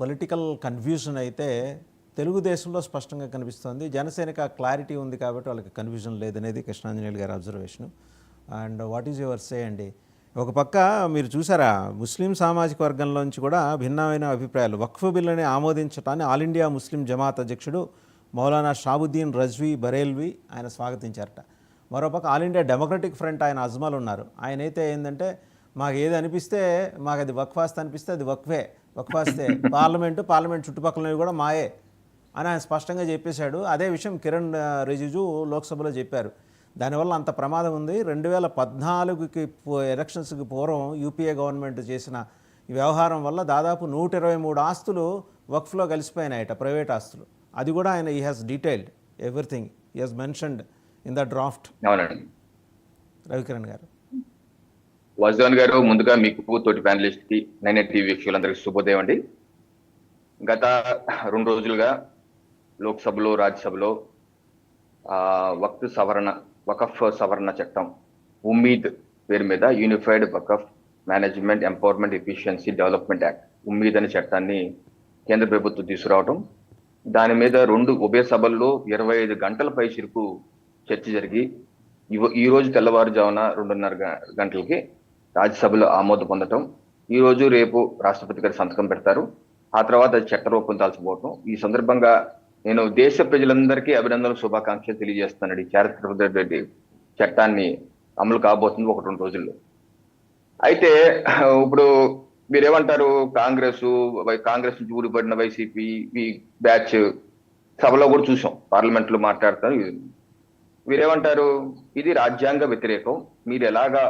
Political confusion అయితే తెలుగుదేశంలో స్పష్టంగా కనిపిస్తోంది. జనసేనకి ఆ క్లారిటీ ఉంది కాబట్టి వాళ్ళకి కన్ఫ్యూజన్ లేదనేది కృష్ణాంజనేయులు గారి observation. And what is your సే అండి? ఒక పక్క మీరు చూసారా, ముస్లిం సామాజిక వర్గంలోంచి కూడా భిన్నమైన అభిప్రాయాలు. వక్ఫ్ బిల్లుని ఆమోదించడాన్ని ఆల్ ఇండియా ముస్లిం జమాత్ అధ్యక్షుడు మౌలానా షాబుద్దీన్ రజ్వీ బరేల్వి ఆయన స్వాగతించారట. మరోపక్క ఆల్ ఇండియా డెమోక్రటిక్ ఫ్రంట్ ఆయన అజ్మల్ ఉన్నారు. ఆయన అయితే ఏంటంటే, మాకు ఏది అనిపిస్తే, మాకు అది వక్ఫాస్త్ అనిపిస్తే అది వక్ఫే, వక్ఫాస్తే పార్లమెంట్ చుట్టుపక్కలవి కూడా మాయే అని ఆయన స్పష్టంగా చెప్పేశాడు. అదే విషయం కిరణ్ రిజిజు లోక్సభలో చెప్పారు. దానివల్ల అంత ప్రమాదం ఉంది. 2014కి ఎలక్షన్స్కి పూర్వం యూపీఏ గవర్నమెంట్ చేసిన ఈ వ్యవహారం వల్ల దాదాపు 123 ఆస్తులు వక్ఫ్లో కలిసిపోయినాయట, ప్రైవేట్ ఆస్తులు. అది కూడా ఆయన ఈ హ్యాస్ డీటెయిల్డ్ ఎవ్రీథింగ్, ఈ has mentioned in the draft. అవునండి రవికిరణ్ గారు. వాసుదేవన్ గారు, ముందుగా మీకు తోటి ప్యానలిస్ట్ కి, నైన్ టీవీ వీక్షకులందరికీ శుభోదయం అండి. గత 2 రోజులుగా లోక్సభలో, రాజ్యసభలో వకఫ్ సవరణ చట్టం ఉమ్మీద్ పేరు మీద unified Waqf management empowerment efficiency development act, Umeed అనే చట్టాన్ని కేంద్ర ప్రభుత్వం తీసుకురావడం, దాని మీద ఉభయ సభల్లో 25 గంటల పై చిరుకు చర్చ జరిగి ఈ రోజు తెల్లవారుజామున 2:30 గంటలకి రాజ్యసభలో ఆమోదం పొందటం, ఈ రోజు రేపు రాష్ట్రపతి గారు సంతకం పెడతారు. ఆ తర్వాత చట్ట రూపం దాల్చబోవటం. ఈ సందర్భంగా నేను దేశ ప్రజలందరికీ అభినందనలు, శుభాకాంక్షలు తెలియజేస్తున్నాడు. ఈ చారిత్రక చట్టాన్ని అమలు కాబోతుంది 1-2 రోజుల్లో. అయితే ఇప్పుడు మీరేమంటారు? కాంగ్రెస్ నుంచి ఊడిపడిన వైసీపీ బ్యాచ్ సభలో కూడా చూసాం, పార్లమెంట్ లో మాట్లాడతారు. మీరేమంటారు? ఇది రాజ్యాంగ వ్యతిరేకం, మీరు ఎలాగా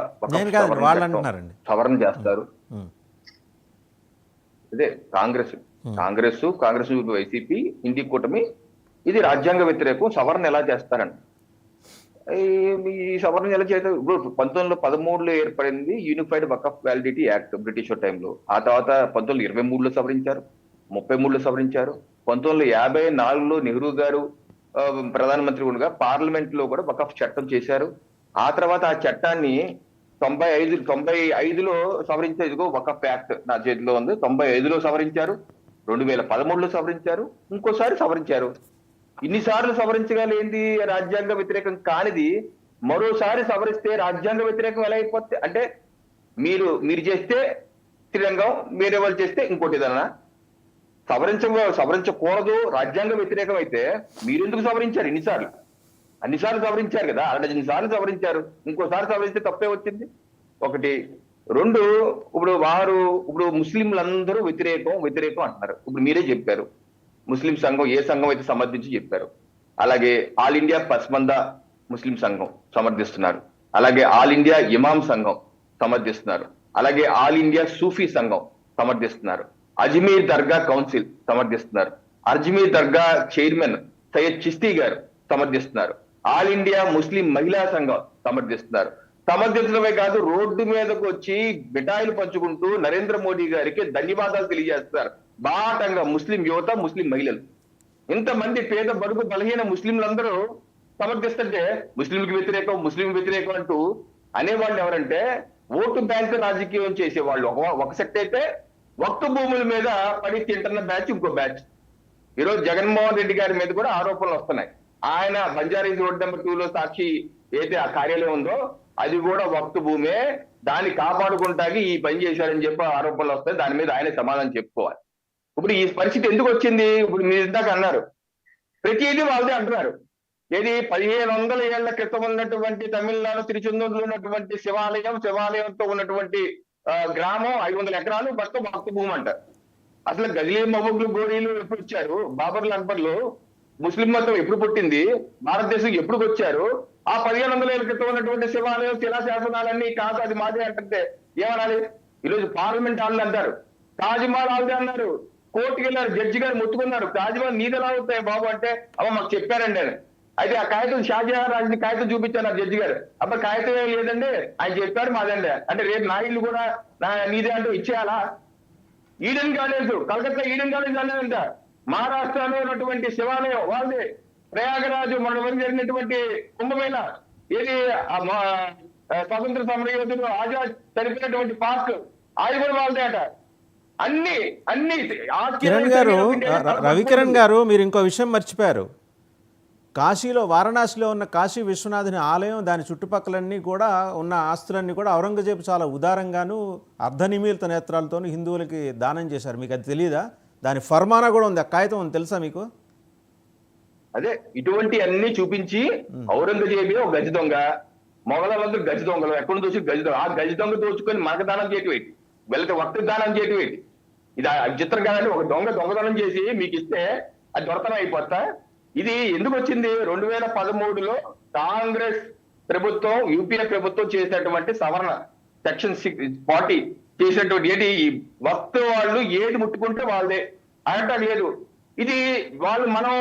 సవరణ చేస్తారు? అదే కాంగ్రెస్ వైసీపీ ఇండి కూటమి, ఇది రాజ్యాంగ వ్యతిరేకం, సవరణ ఎలా చేస్తారండి? ఈ సవరణ ఎలా చేస్తారు? ఇప్పుడు 1913లో ఏర్పడింది unified Waqf validity act British టైంలో. ఆ తర్వాత 1923లో సవరించారు, 33లో సవరించారు. 1954లో నెహ్రూ గారు ప్రధానమంత్రి ఉండగా పార్లమెంట్ లో కూడా వకఫ్ చట్టం చేశారు. ఆ తర్వాత ఆ చట్టాన్ని 95లో సవరించారు. ఇదిగో వకఫ్ యాక్ట్ నా చేతిలో ఉంది. 95లో సవరించారు, 2013లో సవరించారు, ఇంకోసారి సవరించారు. ఇన్నిసార్లు సవరించగలేంది రాజ్యాంగ వ్యతిరేకం కానిది మరోసారి సవరిస్తే రాజ్యాంగ వ్యతిరేకం ఎలా అయిపోతే? అంటే మీరు చేస్తే శ్రీరంగం, వేరే వాళ్ళు చేస్తే ఇంకోటి ఏదన్నా సవరించకూడదు, రాజ్యాంగ వ్యతిరేకం అయితే మీరెందుకు సవరించారు? అన్నిసార్లు సవరించారు కదా, 6 సార్లు సవరించారు. ఇంకోసారి సవరిస్తే తప్పే వచ్చింది. 1. 2, ఇప్పుడు ముస్లింలందరూ వ్యతిరేకం అంటున్నారు. ఇప్పుడు మీరే చెప్పారు, ముస్లిం సంఘం ఏ సంఘం అయితే సమర్థించి చెప్పారు. అలాగే ఆల్ ఇండియా పస్మంద ముస్లిం సంఘం సమర్థిస్తున్నారు. అలాగే ఆల్ ఇండియా ఇమాం సంఘం సమర్థిస్తున్నారు. అలాగే ఆల్ ఇండియా సూఫీ సంఘం సమర్థిస్తున్నారు. అజ్మీర్ దర్గా కౌన్సిల్ సమర్థిస్తున్నారు. అజ్మీర్ దర్గా చైర్మన్ సయ్యద్ చిస్తీ గారు సమర్థిస్తున్నారు. ఆల్ ఇండియా ముస్లిం మహిళా సంఘం సమర్థిస్తున్నారు. సమర్థించడమే కాదు, రోడ్డు మీదకు వచ్చి మిఠాయిలు పంచుకుంటూ నరేంద్ర మోడీ గారికి ధన్యవాదాలు తెలియజేస్తున్నారు బాటంగా ముస్లిం యువత, ముస్లిం మహిళలు. ఇంతమంది పేద బడుగు బలహీన ముస్లింలందరూ సమర్థిస్తుంటే ముస్లింకి వ్యతిరేకం అంటూ అనేవాళ్ళు ఎవరంటే ఓటు బ్యాంక్ రాజకీయం చేసేవాళ్ళు ఒక సెట్ అయితే, వక్తు భూముల మీద పడి తింటున్న బ్యాచ్ ఇంకో బ్యాచ్. ఈరోజు జగన్మోహన్ రెడ్డి గారి మీద కూడా ఆరోపణలు వస్తున్నాయి. ఆయన బంజారీస్ రోడ్ నెంబర్ 2లో సాక్షి ఏదైతే ఆ కార్యాలయం ఉందో అది కూడా వక్తు భూమే, దాన్ని కాపాడుకుంటాకి ఈ పని చేశారని చెప్పి ఆరోపణలు వస్తాయి. దాని మీద ఆయన సమాధానం చెప్పుకోవాలి. ఇప్పుడు ఈ పరిస్థితి ఎందుకు వచ్చింది? ఇప్పుడు మీరు ఇందాక అన్నారు, ప్రతిదీ వాళ్ళదే అంటున్నారు. ఏది 1500 ఏళ్ల క్రితం ఉన్నటువంటి తమిళనాడు తిరుచెందూరులో ఉన్నటువంటి శివాలయంతో ఉన్నటువంటి గ్రామం 500 ఎకరాలు మొత్తం వక్తు భూమి అంటారు. అసలు గజలీ మహబూబ్లు గోరీలు ఎప్పుడు వచ్చారు? బాబర్లు అక్బర్లు ముస్లిం మతం ఎప్పుడు పుట్టింది? భారతదేశం ఎప్పుడు వచ్చారు? ఆ 1500 ఏళ్ల క్రితం ఉన్నటువంటి శివాలయం శిలాశాసనాలన్నీ కాదు అది మాదే అంటే ఏమనాలి? ఈరోజు పార్లమెంట్ హాల్ అంటారు, తాజ్మహల్ హాల్దే అన్నారు. కోర్టుకి వెళ్ళారు, జడ్జి గారు ముట్టుకున్నారు, తాజ్మహల్ నీది ఎలా అవుతాయి బాబు అంటే, మాకు చెప్పారండి అని. అయితే ఆ కాగితం షాజహాన్ రాజుని కాగితం చూపించారు జడ్జి గారు. కాగితం ఏం లేదండి, ఆయన చెప్పారు మాదండి అంటే. రేపు నా ఇల్లు కూడా నీదే అంటూ ఇచ్చేయాలా? Eden college, Calcutta Eden college అన్నారంట. మహారాష్ట్రలో ఉన్నటువంటి శివాలయం వాళ్ళది. ప్రయాగరాజు మన వరకు జరిగినటువంటి కుంభమేళ, ఏది స్వతంత్ర సమర యోధుడు ఆజాద్ చనిపోయినటువంటి పార్క్, అది కూడా వాళ్ళదే అట. అన్ని అన్ని కిరణ్ గారు, రవికిరణ్ గారు, మీరు ఇంకో విషయం మర్చిపోయారు. కాశీలో, వారణాసిలో ఉన్న కాశీ విశ్వనాథుని ఆలయం, దాని చుట్టుపక్కలన్నీ కూడా ఉన్న ఆస్తులన్నీ కూడా ఔరంగజేబు చాలా ఉదారంగాను అర్ధనిమీలిత నేత్రాలతో హిందువులకి దానం చేశారు. మీకు అది తెలియదా? దాని ఫర్మానా కూడా ఉంది, ఆ కాగితం ఉంది, తెలుసా మీకు? అదే ఇటువంటి అన్ని చూపించి ఔరంగజేబే ఒక గజ దొంగ, మొఘలందరూ గజ దొంగలు, ఎక్కడ దోచి గజ దొంగ, ఆ గజ దొంగ దోచుకొని మనకు దానం చేయటం ఏంటి, వెళ్తే వక్త దానం చేయటం ఏంటి? ఇది చిత్రం కాదండి. ఒక దొంగతనం చేసి మీకు ఇస్తే అది దొరతనం అయిపోతా. ఇది ఎందుకు వచ్చింది? 2013లో కాంగ్రెస్ ప్రభుత్వం, యూపీఏ ప్రభుత్వం చేసినటువంటి సవరణ సెక్షన్ 40 చేసినటువంటి ఏంటి, ఈ వక్త వాళ్ళు ఏది ముట్టుకుంటే వాళ్ళదే అనట లేదు. ఇది వాళ్ళు మనం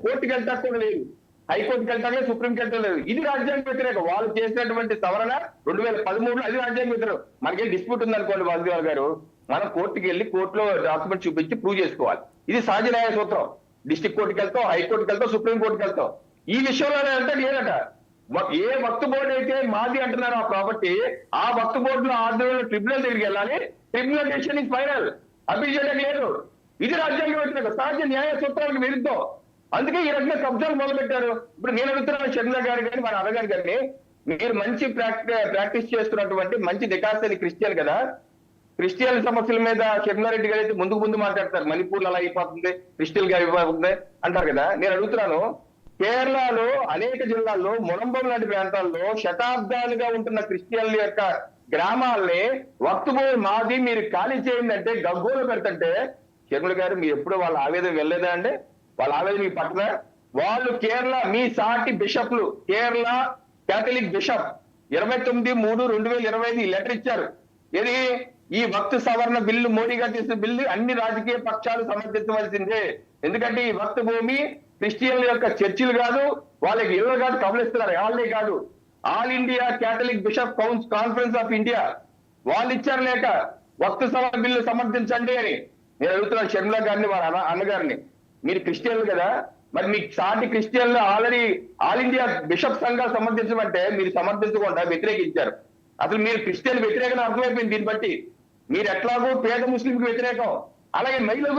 కోర్టుకి వెళ్తాక కూడా లేదు, హైకోర్టుకి వెళ్తాక సుప్రీంకి వెళ్తా లేదు. ఇది రాజ్యాంగ వ్యతిరేకం. వాళ్ళు చేసినటువంటి సవరణ 2013లో అది రాజ్యాంగ వ్యతిరేకం. మనకేం డిస్ప్యూట్ ఉందనుకోండి వాసుదేవ్ గారు, మనం కోర్టుకి వెళ్ళి కోర్టులో డాక్యుమెంట్ చూపించి ప్రూవ్ చేసుకోవాలి. ఇది సహజ న్యాయ సూత్రం. డిస్ట్రిక్ట్ కోర్టుకి వెళ్తాం, హైకోర్టుకి వెళ్తాం, సుప్రీం కోర్టుకి వెళ్తాం. ఈ విషయంలోనే అంటే లేదట. ఏ వక్త్ బోర్డు అయితే మాది అంటున్నారో ఆ ప్రాపర్టీ, ఆ వక్త్ బోర్డులో ఆధ్వర్యంలో ట్రిబ్యునల్ దగ్గరికి వెళ్ళాలి. Tribunal decision is final, appeal చేయడానికి లేదు. ఇది రాజ్యాంగ వ్యతిరేకం, సహజ న్యాయ సూత్రాలకు విరుద్ధం. అందుకే ఈ రకంగా కబ్జాలు మొదలు పెట్టారు. ఇప్పుడు నేను అడుగుతున్నాను షర్మిల గారు కానీ మన అన్నగారు కానీ, మీరు మంచి ప్రాక్టీస్ చేస్తున్నటువంటి మంచి దికాస్తని క్రిస్టియన్ కదా, క్రిస్టియన్ సమస్యల మీద షర్మిలారెడ్డి గారు అయితే ముందు మాట్లాడతారు. మణిపూర్ అలా అయిపోతుంది, క్రిస్టియన్ గా అయిపోతుంది అంటారు కదా. నేను అడుగుతున్నాను, కేరళలో అనేక జిల్లాల్లో, మునంబం లాంటి ప్రాంతాల్లో శతాబ్దాలుగా ఉంటున్న క్రిస్టియన్ల యొక్క గ్రామాలని వక్త్ బోర్డు మాది, మీరు ఖాళీ చేయండి అంటే గగ్గోలు పెడుతుంటే, షర్మిల గారు మీరు ఎప్పుడు వాళ్ళ ఆవేదన వెళ్ళలేదా అండి? వాళ్ళ ఆవేదన మీకు పట్టదా? వాళ్ళు కేరళ మీ సాటి బిషప్లు, కేరళ కేథలిక్ బిషప్ 29/3/2025 లెటర్ ఇచ్చారు. ఏది, ఈ వక్త్ సవరణ బిల్లు, మోడీ గారు చేసిన బిల్లు అన్ని రాజకీయ పక్షాలు సమర్థించవలసిందే. ఎందుకంటే ఈ వక్త్ భూమి క్రిస్టియన్ల యొక్క చర్చిలు కాదు, వాళ్ళకి ఇళ్ళు కాదు, కబలిస్తున్నారు. వాళ్ళే కాదు, all India Catholic bishop conference of India వాళ్ళు ఇచ్చారు లేక వక్త్ సవరణ బిల్లు సమర్థించండి అని. నేను అడుగుతున్నాను షర్మిల గారిని, వాళ్ళ అన్నగారిని, మీరు క్రిస్టియన్లు కదా, మరి మీకు సాటి క్రిస్టియన్లు ఆల్రెడీ ఆల్ ఇండియా బిషప్ సంఘాలు సమర్థించమంటే మీరు సమర్థించకుండా వ్యతిరేకించారు. అసలు మీరు క్రిస్టియన్ వ్యతిరేకం అర్థమైపోయింది. దీన్ని బట్టి మీరు ఎట్లాగో పేద ముస్లింకి వ్యతిరేకం, అలాగే మహిళలు